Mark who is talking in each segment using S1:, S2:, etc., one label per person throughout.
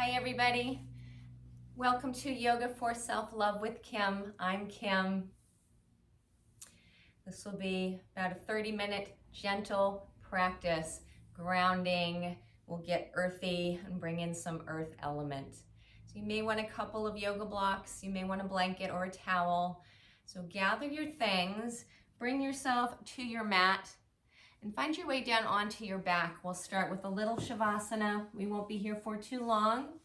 S1: Hi everybody. Welcome to Yoga for Self-Love with Kim. I'm Kim. This will be about a 30-minute gentle practice, grounding. We'll get earthy and bring in some earth element. So you may want a couple of yoga blocks. You may want a blanket or a towel. So gather your things, bring yourself to your mat, and find your way down onto your back. We'll start with a little Shavasana. We won't be here for too long,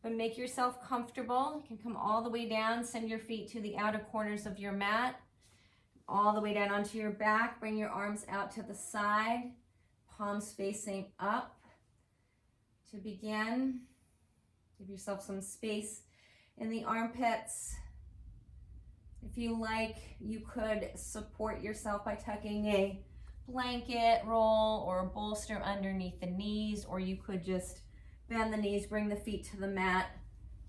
S1: but make yourself comfortable. You can come all the way down, send your feet to the outer corners of your mat, all the way down onto your back. Bring your arms out to the side, palms facing up. To begin, give yourself some space in the armpits. If you like, you could support yourself by tucking a blanket roll or a bolster underneath the knees, or you could just bend the knees, bring the feet to the mat,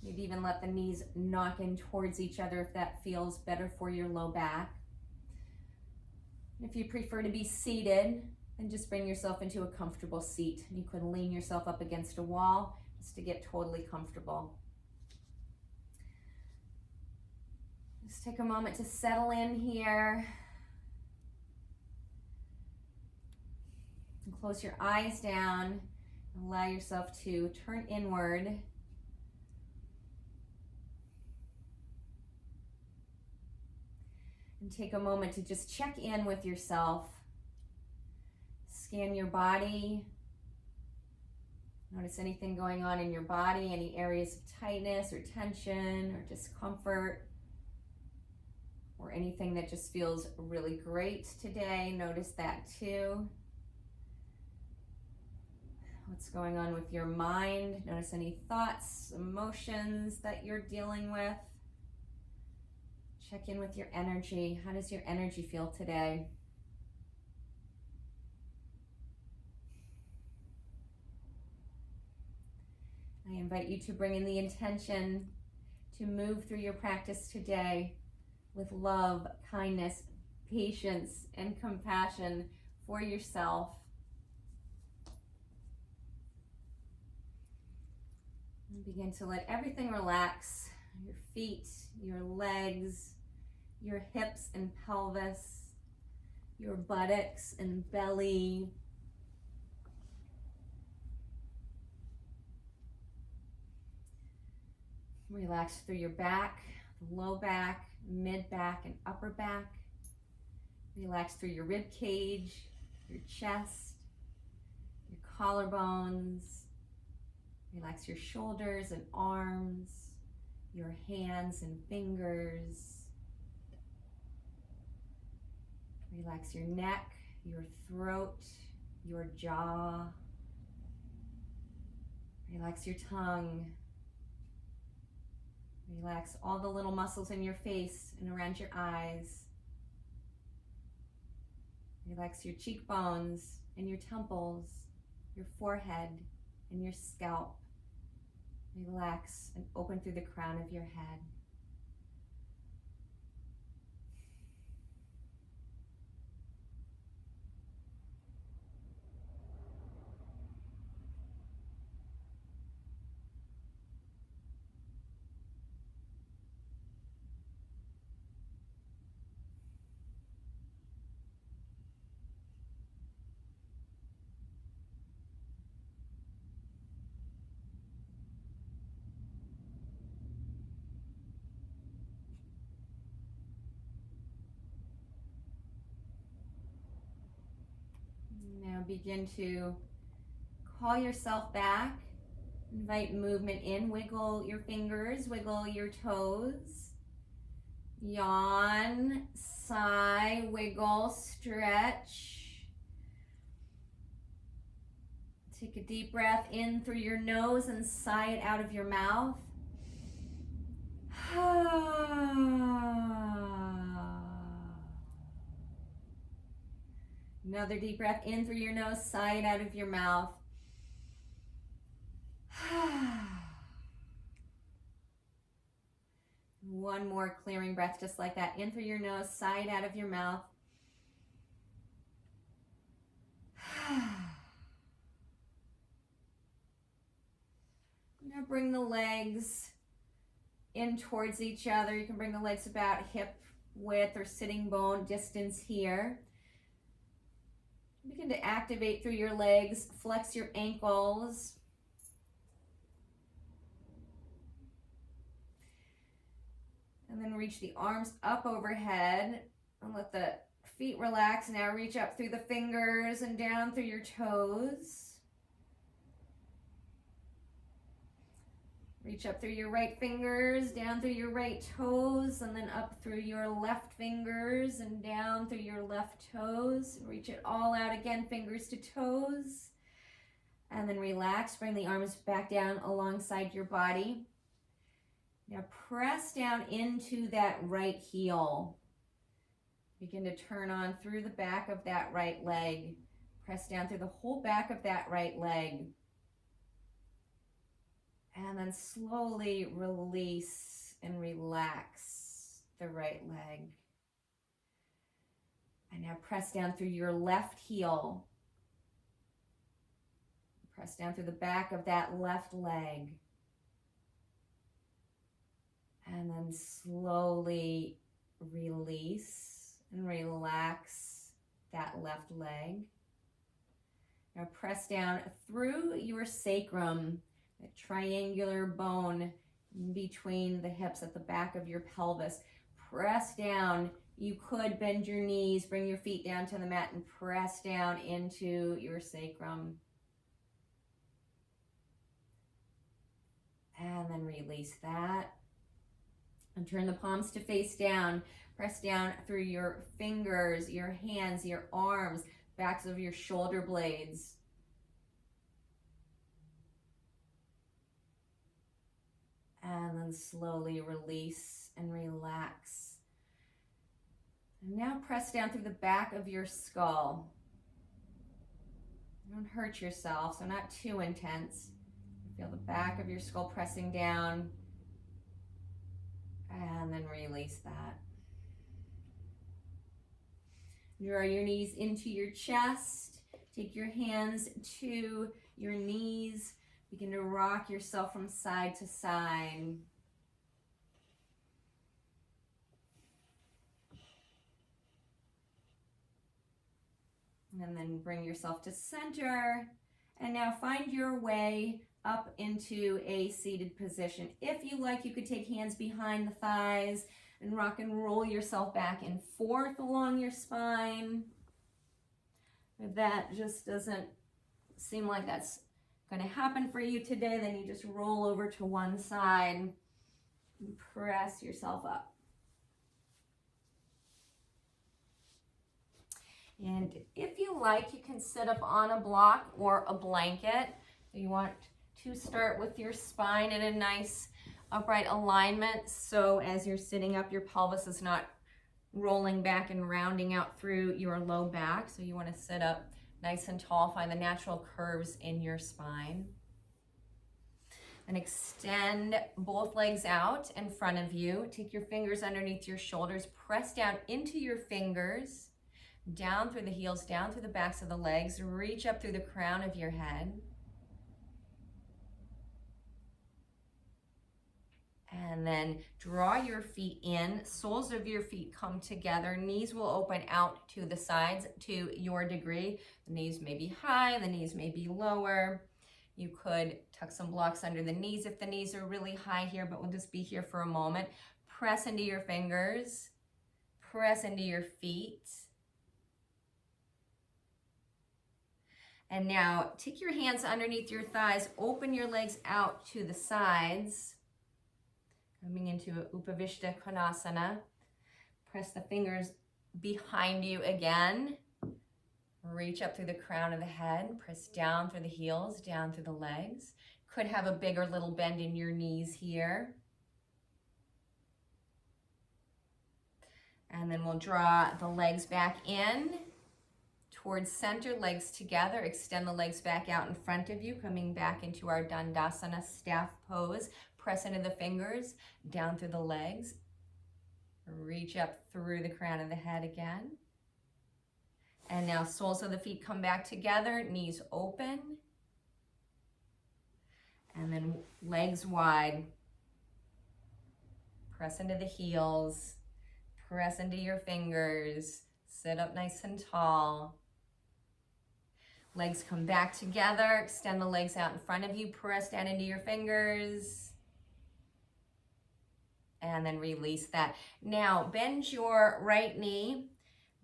S1: maybe even let the knees knock in towards each other if that feels better for your low back. If you prefer to be seated, then just bring yourself into a comfortable seat. You could lean yourself up against a wall just to get totally comfortable. Just take a moment to settle in here. And close your eyes down. Allow yourself to turn inward. And take a moment to just check in with yourself. Scan your body. Notice anything going on in your body, any areas of tightness or tension or discomfort, or anything that just feels really great today. Notice that too. What's going on with your mind? Notice any thoughts, emotions that you're dealing with. Check in with your energy. How does your energy feel today? I invite you to bring in the intention to move through your practice today with love, kindness, patience, and compassion for yourself. And begin to let everything relax. Your feet, your legs, your hips and pelvis, your buttocks and belly. Relax through your back, low back, mid back, and upper back. Relax through your rib cage, your chest, your collarbones. Relax your shoulders and arms, your hands and fingers. Relax your neck, your throat, your jaw. Relax your tongue. Relax all the little muscles in your face and around your eyes. Relax your cheekbones and your temples, your forehead and your scalp. Relax and open through the crown of your head. Now begin to call yourself back. Invite movement in. Wiggle your fingers, wiggle your toes. Yawn, sigh, wiggle, stretch. Take a deep breath in through your nose and sigh it out of your mouth. Another deep breath in through your nose, sigh it out of your mouth. One more clearing breath just like that. In through your nose, sigh it out of your mouth. Now bring the legs in towards each other. You can bring the legs about hip width or sitting bone distance here. Begin to activate through your legs. Flex your ankles. And then reach the arms up overhead and let the feet relax. Now reach up through the fingers and down through your toes. Reach up through your right fingers, down through your right toes, and then up through your left fingers and down through your left toes. Reach it all out again, fingers to toes. And then relax, bring the arms back down alongside your body. Now press down into that right heel. Begin to turn on through the back of that right leg. Press down through the whole back of that right leg. And then slowly release and relax the right leg. And now press down through your left heel. Press down through the back of that left leg. And then slowly release and relax that left leg. Now press down through your sacrum, the triangular bone between the hips at the back of your pelvis. Press down. You could bend your knees, bring your feet down to the mat and press down into your sacrum. And then release that. And turn the palms to face down. Press down through your fingers, your hands, your arms, backs of your shoulder blades. And then slowly release and relax. And now press down through the back of your skull. Don't hurt yourself, so not too intense. Feel the back of your skull pressing down. And then release that. Draw your knees into your chest. Take your hands to your knees. Begin to rock yourself from side to side. And then bring yourself to center. And now find your way up into a seated position. If you like, you could take hands behind the thighs and rock and roll yourself back and forth along your spine. If that just doesn't seem like that's going to happen for you today, then you just roll over to one side and press yourself up. And if you like, you can sit up on a block or a blanket. You want to start with your spine in a nice upright alignment, so as you're sitting up, your pelvis is not rolling back and rounding out through your low back. So you want to sit up nice and tall, find the natural curves in your spine. And extend both legs out in front of you. Take your fingers underneath your shoulders, press down into your fingers, down through the heels, down through the backs of the legs, reach up through the crown of your head. And then draw your feet in, soles of your feet come together, knees will open out to the sides to your degree. The knees may be high, the knees may be lower. You could tuck some blocks under the knees if the knees are really high here, but we'll just be here for a moment. Press into your fingers, press into your feet. And now take your hands underneath your thighs, open your legs out to the sides. Coming into Upavishta Konasana. Press the fingers behind you again. Reach up through the crown of the head. Press down through the heels, down through the legs. Could have a bigger little bend in your knees here. And then we'll draw the legs back in towards center, legs together. Extend the legs back out in front of you, coming back into our Dandasana staff pose. Press into the fingers, down through the legs. Reach up through the crown of the head again. And now soles of the feet come back together, knees open. And then legs wide. Press into the heels. Press into your fingers. Sit up nice and tall. Legs come back together. Extend the legs out in front of you. Press down into your fingers. And then release that. Now, bend your right knee.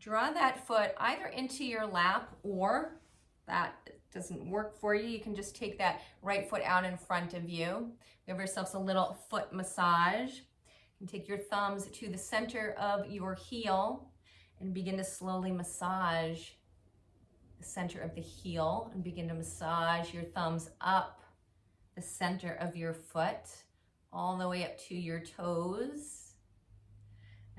S1: Draw that foot either into your lap, or that doesn't work for you, you can just take that right foot out in front of you. Give yourselves a little foot massage. You can take your thumbs to the center of your heel and begin to slowly massage the center of the heel, and begin to massage your thumbs up the center of your foot, all the way up to your toes.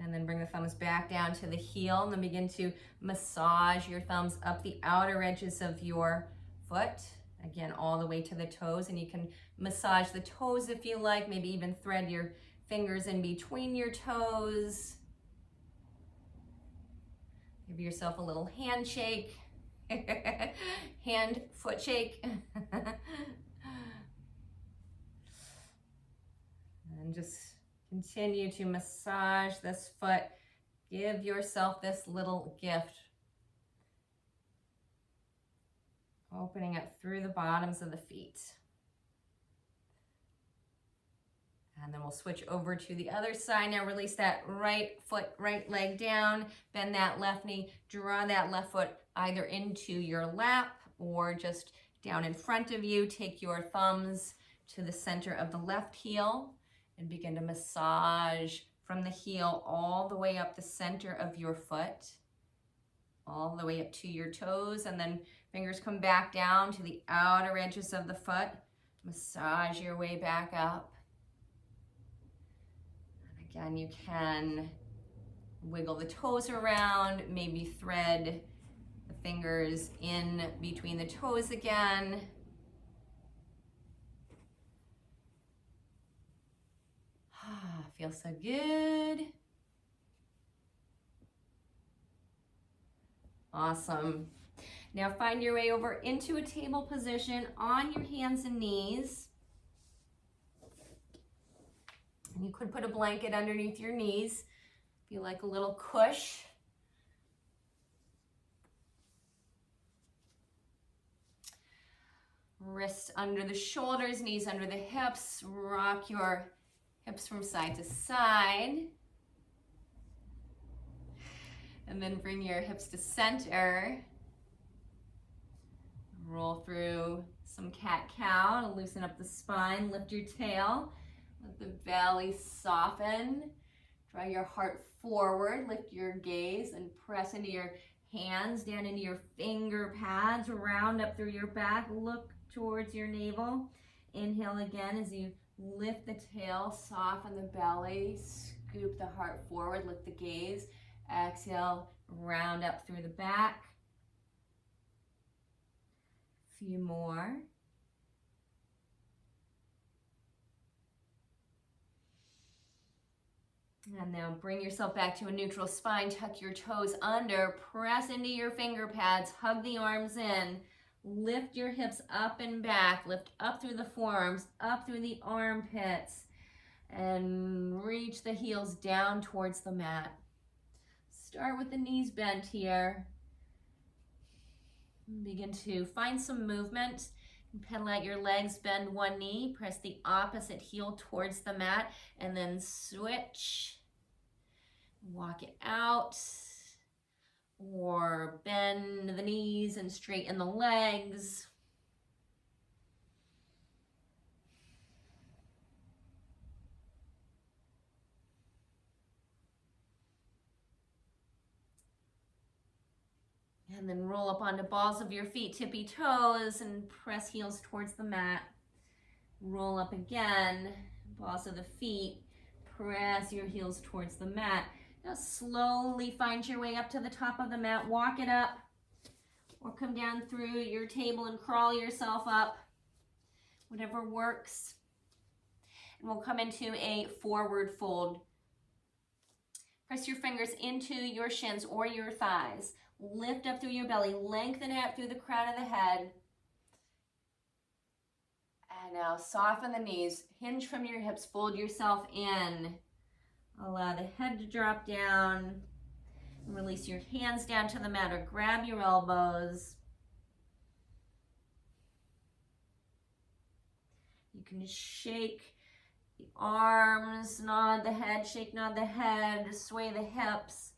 S1: And then bring the thumbs back down to the heel, and then begin to massage your thumbs up the outer edges of your foot. Again, all the way to the toes. And you can massage the toes if you like, maybe even thread your fingers in between your toes. Give yourself a little handshake. Hand, foot shake. And just continue to massage this foot. Give yourself this little gift. Opening up through the bottoms of the feet. And then we'll switch over to the other side. Now release that right foot, right leg down. Bend that left knee. Draw that left foot either into your lap or just down in front of you. Take your thumbs to the center of the left heel and begin to massage from the heel all the way up the center of your foot, all the way up to your toes, and then fingers come back down to the outer edges of the foot. Massage your way back up. And again, you can wiggle the toes around, maybe thread the fingers in between the toes again. Feels so good. Awesome. Now find your way over into a table position on your hands and knees. And you could put a blanket underneath your knees if you like a little cush. Wrists under the shoulders, knees under the hips. Rock your hips from side to side. And then bring your hips to center. Roll through some cat-cow to loosen up the spine. Lift your tail. Let the belly soften. Draw your heart forward. Lift your gaze and press into your hands, down into your finger pads. Round up through your back. Look towards your navel. Inhale again as you lift the tail, soften the belly, scoop the heart forward, lift the gaze. Exhale, round up through the back. A few more. And now bring yourself back to a neutral spine. Tuck your toes under, press into your finger pads, hug the arms in. Lift your hips up and back. Lift up through the forearms, up through the armpits, and reach the heels down towards the mat. Start with the knees bent here. Begin to find some movement. Pedal out your legs, bend one knee, press the opposite heel towards the mat, and then switch. Walk it out. Or bend the knees and straighten the legs. And then roll up onto balls of your feet, tippy toes, and press heels towards the mat. Roll up again, balls of the feet, press your heels towards the mat. Now slowly find your way up to the top of the mat. Walk it up or come down through your table and crawl yourself up. Whatever works. And we'll come into a forward fold. Press your fingers into your shins or your thighs. Lift up through your belly. Lengthen out through the crown of the head. And now soften the knees, hinge from your hips, fold yourself in. Allow the head to drop down. Release your hands down to the mat or grab your elbows. You can shake the arms, nod the head, shake, nod the head, sway the hips.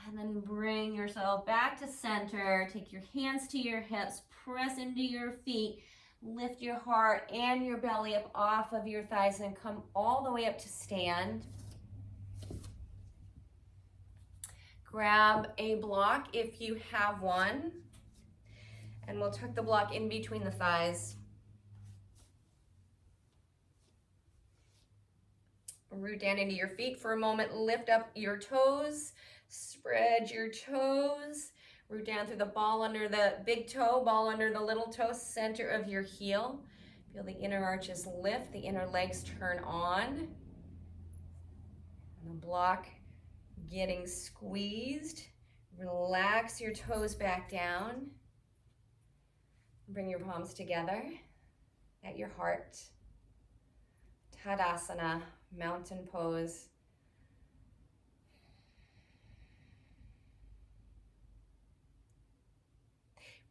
S1: And then bring yourself back to center. Take your hands to your hips, press into your feet, lift your heart and your belly up off of your thighs and come all the way up to stand. Grab a block if you have one, and we'll tuck the block in between the thighs. Root down into your feet for a moment, lift up your toes, spread your toes, root down through the ball under the big toe, ball under the little toe, center of your heel. Feel the inner arches lift, the inner legs turn on. And the block getting squeezed. Relax your toes back down. Bring your palms together at your heart. Tadasana, mountain pose.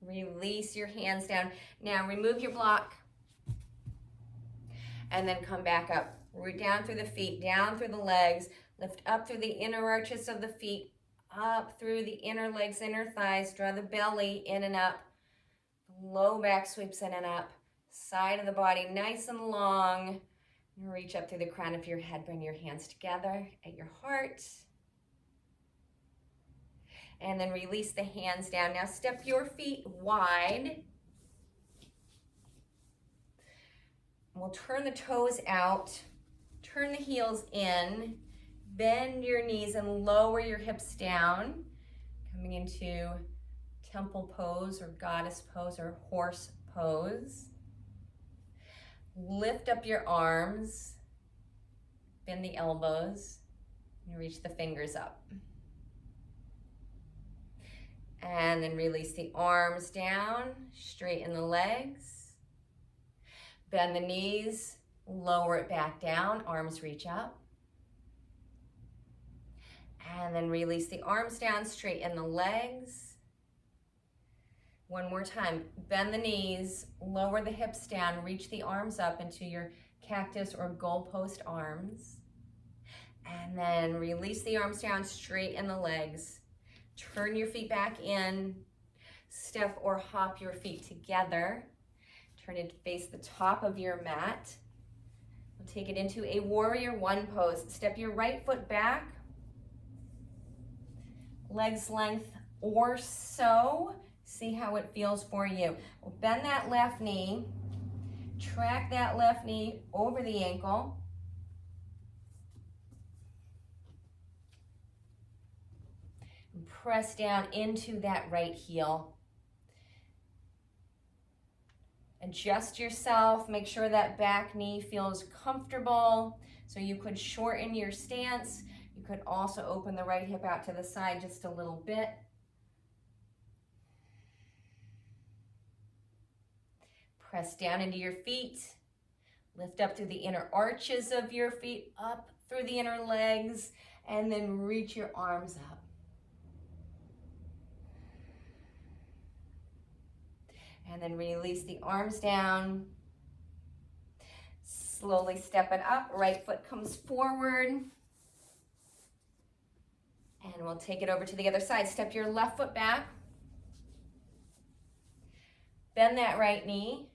S1: Release your hands down. Now remove your block and then come back up. Root down through the feet, down through the legs, lift up through the inner arches of the feet, up through the inner legs, inner thighs. Draw the belly in and up. Low back sweeps in and up. Side of the body nice and long. Reach up through the crown of your head. Bring your hands together at your heart. And then release the hands down. Now step your feet wide. We'll turn the toes out. Turn the heels in. Bend your knees and lower your hips down. Coming into temple pose or goddess pose or horse pose. Lift up your arms. Bend the elbows. And reach the fingers up. And then release the arms down, straighten the legs, bend the knees, lower it back down, arms reach up. And then release the arms down, straighten the legs. One more time, bend the knees, lower the hips down, reach the arms up into your cactus or goalpost arms. And then release the arms down, straighten the legs. Turn your feet back in, step or hop your feet together. Turn it to face the top of your mat. We'll take it into a warrior one pose. Step your right foot back, legs length or so. See how it feels for you. We'll bend that left knee, track that left knee over the ankle. Press down into that right heel. Adjust yourself, make sure that back knee feels comfortable. So you could shorten your stance. You could also open the right hip out to the side just a little bit. Press down into your feet. Lift up through the inner arches of your feet, up through the inner legs, and then reach your arms up. And then release the arms down. Slowly step it up. Right foot comes forward. And we'll take it over to the other side. Step your left foot back. Bend that right knee.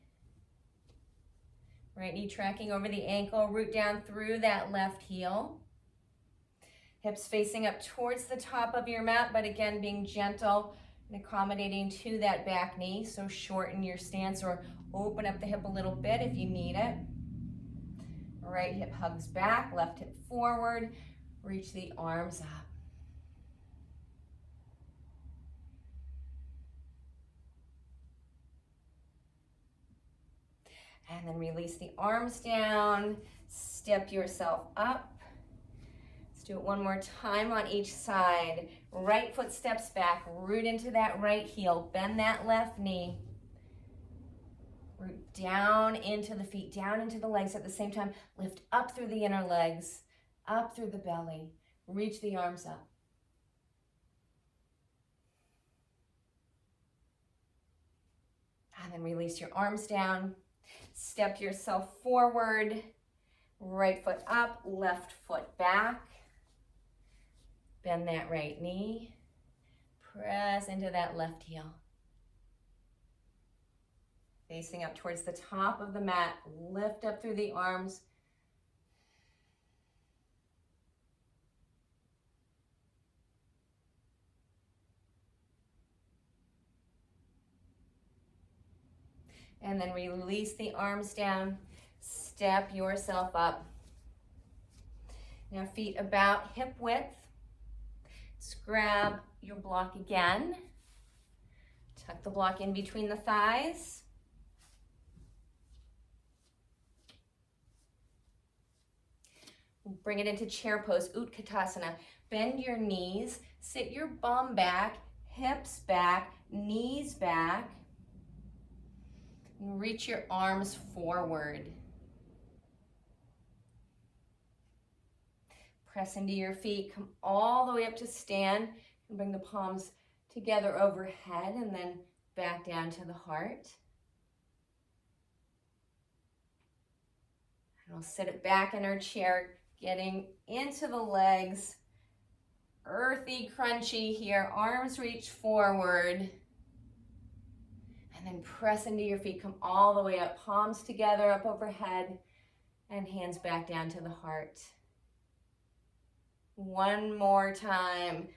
S1: Right knee tracking over the ankle. Root down through that left heel. Hips facing up towards the top of your mat, but again, being gentle and accommodating to that back knee. So shorten your stance or open up the hip a little bit if you need it. Right hip hugs back, left hip forward. Reach the arms up. And then release the arms down. Step yourself up. Let's Do it one more time on each side. Right foot steps back, root into that right heel, bend that left knee. Root down into the feet, down into the legs at the same time. Lift up through the inner legs, up through the belly. Reach the arms up. And then release your arms down. Step yourself forward. Right foot up, left foot back. Bend that right knee. Press into that left heel. Facing up towards the top of the mat. Lift up through the arms. And then release the arms down. Step yourself up. Now feet about hip width. Let's grab your block again. Tuck the block in between the thighs. Bring it into chair pose, Utkatasana. Bend your knees, sit your bum back, hips back, knees back. And reach your arms forward. Press into your feet, come all the way up to stand, and bring the palms together overhead and then back down to the heart. And we'll sit it back in our chair, getting into the legs. Earthy, crunchy here, arms reach forward. And then press into your feet, come all the way up, palms together up overhead, and hands back down to the heart. One more time.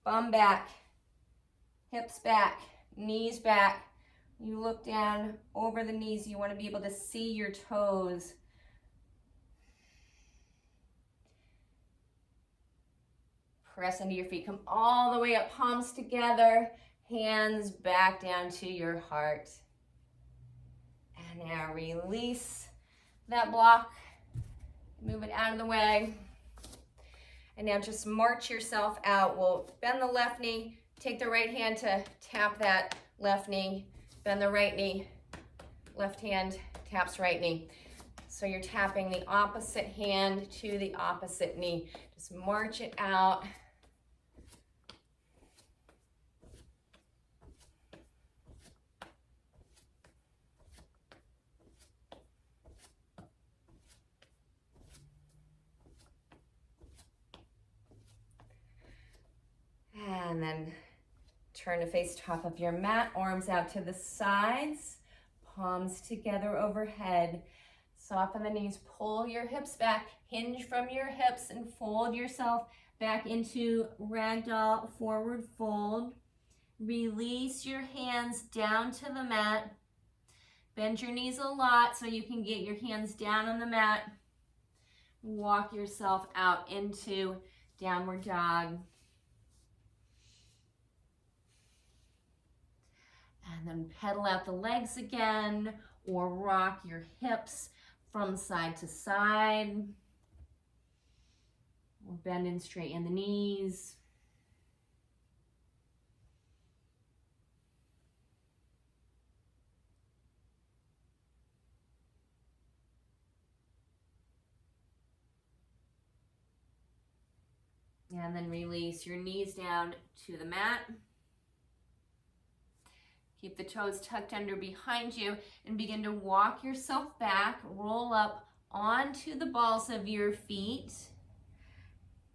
S1: Bum back, hips back, knees back. You look down over the knees. You want to be able to see your toes. Press into your feet. Come all the way up, palms together, hands back down to your heart. And now release that block. Move it out of the way. And now just march yourself out. We'll bend the left knee, take the right hand to tap that left knee, bend the right knee, left hand taps right knee. So you're tapping the opposite hand to the opposite knee. Just march it out. And then turn to face top of your mat, arms out to the sides, palms together overhead. Soften the knees, pull your hips back, hinge from your hips and fold yourself back into ragdoll forward fold. Release your hands down to the mat. Bend your knees a lot so you can get your hands down on the mat. Walk yourself out into downward dog. And then pedal out the legs again or rock your hips from side to side. Or bend and straighten the knees. And then release your knees down to the mat. Keep the toes tucked under behind you and begin to walk yourself back. Roll up onto the balls of your feet.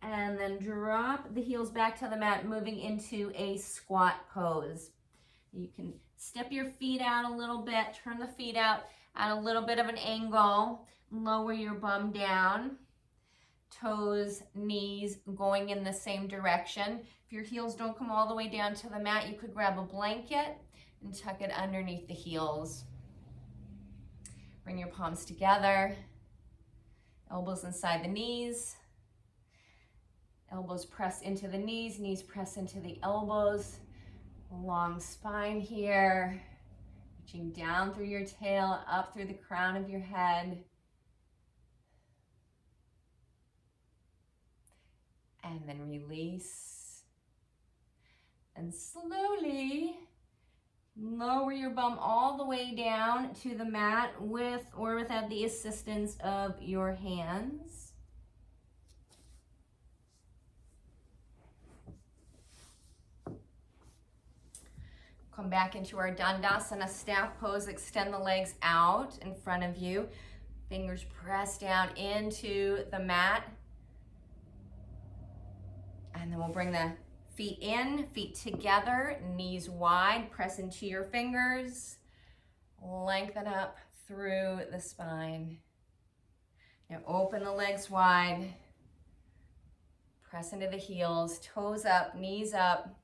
S1: And then drop the heels back to the mat, moving into a squat pose. You can step your feet out a little bit, turn the feet out at a little bit of an angle, lower your bum down. Toes, knees going in the same direction. If your heels don't come all the way down to the mat, you could grab a blanket and tuck it underneath the heels. Bring your palms together, elbows inside the knees, elbows press into the knees, knees press into the elbows. Long spine here, reaching down through your tail, up through the crown of your head. And then release. And slowly lower your bum all the way down to the mat with or without the assistance of your hands. Come back into our Dandasana staff pose. Extend the legs out in front of you. Fingers press down into the mat. And then we'll bring the feet in, feet together, knees wide. Press into your fingers. Lengthen up through the spine. Now open the legs wide. Press into the heels, toes up, knees up.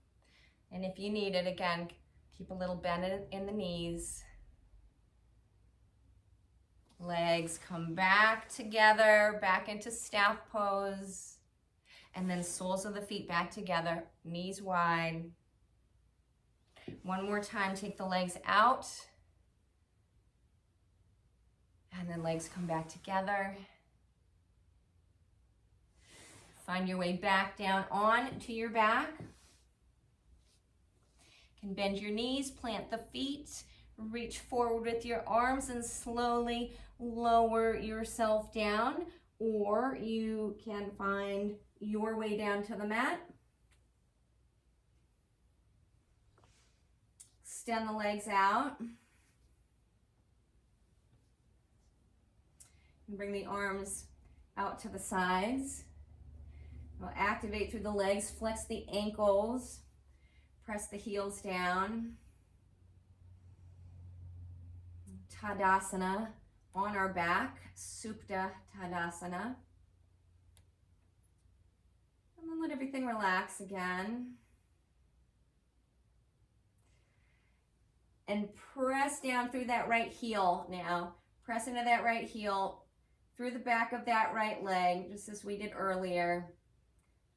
S1: And if you need it, again, keep a little bend in the knees. Legs come back together, back into staff pose. And then soles of the feet back together, knees wide. One more time, take the legs out. And then legs come back together. Find your way back down on to your back. You can bend your knees, plant the feet, reach forward with your arms and slowly lower yourself down, or you can find your way down to the mat. Extend the legs out. And bring the arms out to the sides. We'll activate through the legs, flex the ankles, press the heels down. Tadasana on our back, Supta Tadasana. And then let everything relax again. And press down through that right heel now. Press into that right heel, through the back of that right leg, just as we did earlier.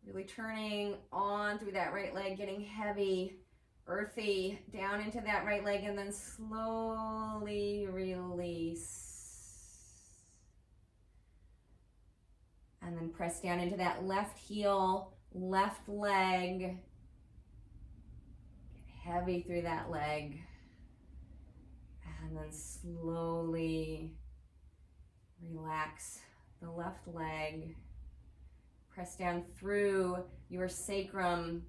S1: Really turning on through that right leg, getting heavy, earthy, down into that right leg, and then slowly release. And then press down into that left heel, left leg. Get heavy through that leg. And then slowly relax the left leg. Press down through your sacrum,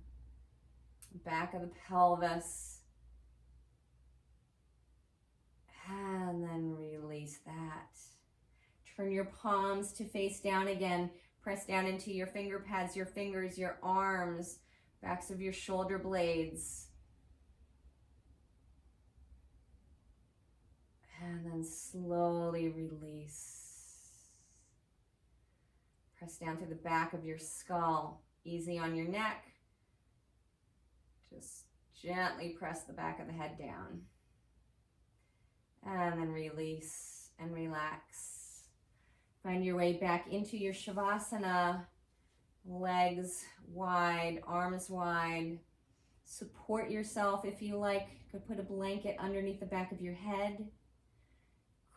S1: back of the pelvis. And then release that. Turn your palms to face down again. Press down into your finger pads, your fingers, your arms, backs of your shoulder blades. And then slowly release. Press down to the back of your skull, easy on your neck. Just gently press the back of the head down. And then release and relax. Find your way back into your Shavasana. Legs wide, arms wide. Support yourself if you like. You could put a blanket underneath the back of your head.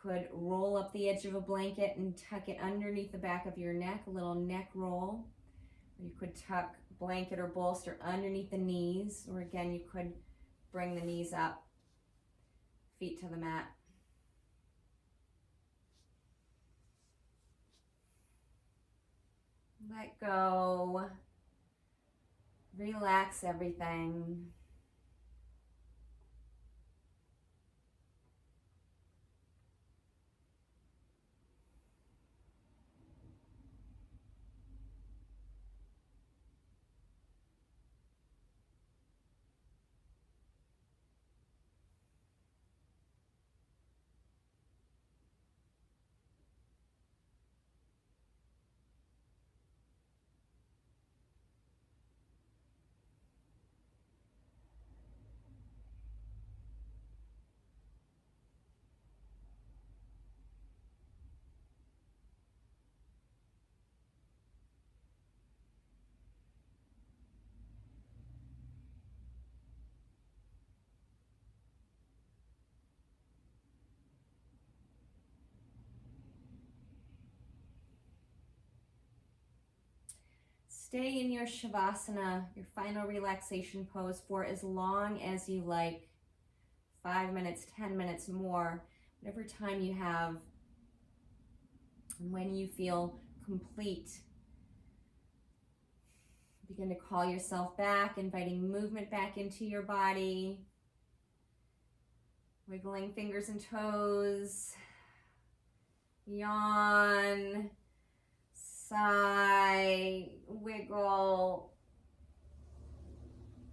S1: Could roll up the edge of a blanket and tuck it underneath the back of your neck, a little neck roll. Or you could tuck blanket or bolster underneath the knees, or again, you could bring the knees up, feet to the mat. Let go. Relax everything. stay in your Shavasana, your final relaxation pose, for as long as you like. 5 minutes, 10 minutes more, whatever time you have. And when you feel complete, begin to call yourself back, inviting movement back into your body. Wiggling fingers and toes. Yawn. Sigh. Wiggle.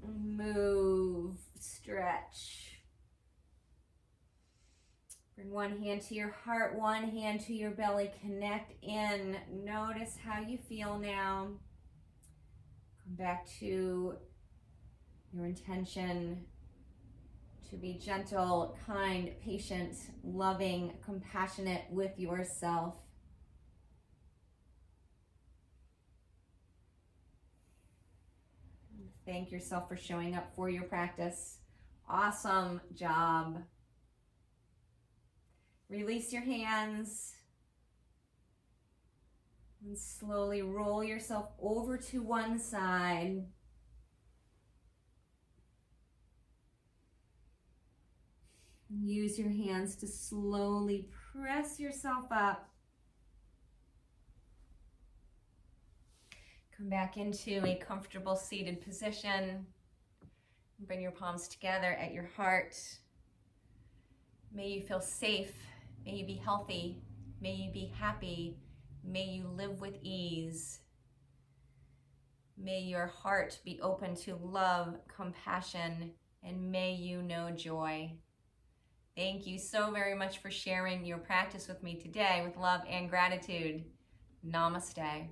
S1: Move. Stretch. Bring one hand to your heart, one hand to your belly. Connect in. Notice how you feel now. Come back to your intention to be gentle, kind, patient, loving, compassionate with yourself. Thank yourself for showing up for your practice. Awesome job. Release your hands and slowly roll yourself over to one side. Use your hands to slowly press yourself up. Come back into a comfortable seated position. Bring your palms together at your heart. May you feel safe. May you be healthy. May you be happy. May you live with ease. May your heart be open to love, compassion, and may you know joy. Thank you so very much for sharing your practice with me today with love and gratitude. Namaste.